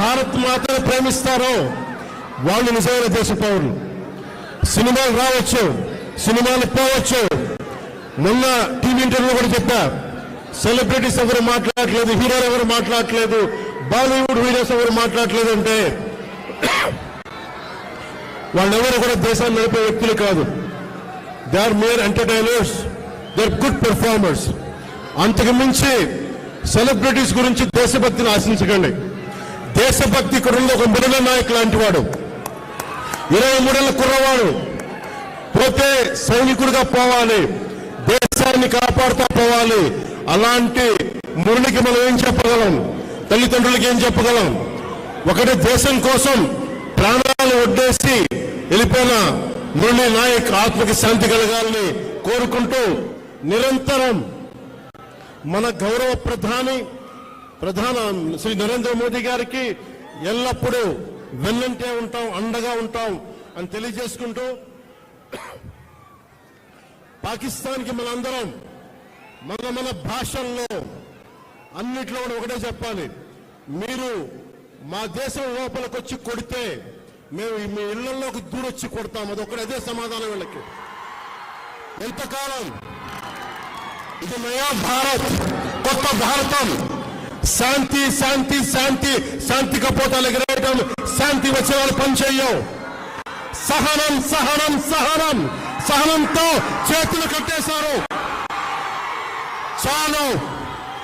భారత్ మాతను ప్రేమిస్తారో వాళ్ళు నిజమైన దేశ పౌరులు. సినిమాలు రావచ్చు, సినిమాలు పోవచ్చు. మొన్న టీవీ ఇంటర్వ్యూ కూడా చెప్పా, సెలబ్రిటీస్ ఎవరు మాట్లాడట్లేదు, హీరోలు ఎవరు మాట్లాడట్లేదు, బాలీవుడ్ హీరోస్ ఎవరు మాట్లాడట్లేదు అంటే వాళ్ళెవరు కూడా దేశాన్ని నడిపే వ్యక్తులు కాదు. They are mere entertainers, they are good performers. అంతకు మించి సెలబ్రిటీస్ గురించి దేశభక్తిని ఆశించకండి. దేశభక్తి కుర్రలో ఒక మురళ నాయక్ లాంటి వాడు, 23 ఏళ్ల కుర్రవాడు పోతే సైనికుడిగా పోవాలి, దేశాన్ని కాపాడుతూ పోవాలి. అలాంటి మురళికి మనం ఏం చెప్పగలం? తల్లిదండ్రులకి ఏం చెప్పగలం? ఒకటి దేశం కోసం ప్రాణాలు ఒడ్డేసి వెళ్ళిపోయిన మురళీ నాయక్ ఆత్మకి శాంతి కలగాలని కోరుకుంటూ నిరంతరం మన గౌరవ ప్రధాని శ్రీ నరేంద్ర మోదీ గారికి ఎల్లప్పుడూ వెన్నంటే ఉంటాం, అండగా ఉంటాం అని తెలియజేసుకుంటూ పాకిస్తాన్కి మనందరం మన భాషల్లో అన్నిట్లో కూడా ఒకటే చెప్పాలి, మీరు మా దేశం లోపలికి వచ్చి కొడితే మేము మీ ఇళ్లలోకి దూరొచ్చి కొడతాం. అదే సమాధానం వీళ్ళకి. ఎంతకాలం ఇది నయా భారత్, కొత్త భారతం. శాంతి శాంతి శాంతి శాంతి కపోతాలు ఎగరేయటం, శాంతి వచ్చే వాళ్ళు పనిచేయం. సహనం సహనం సహనం సహనంతో చేతులు కట్టేశారు. చాలు.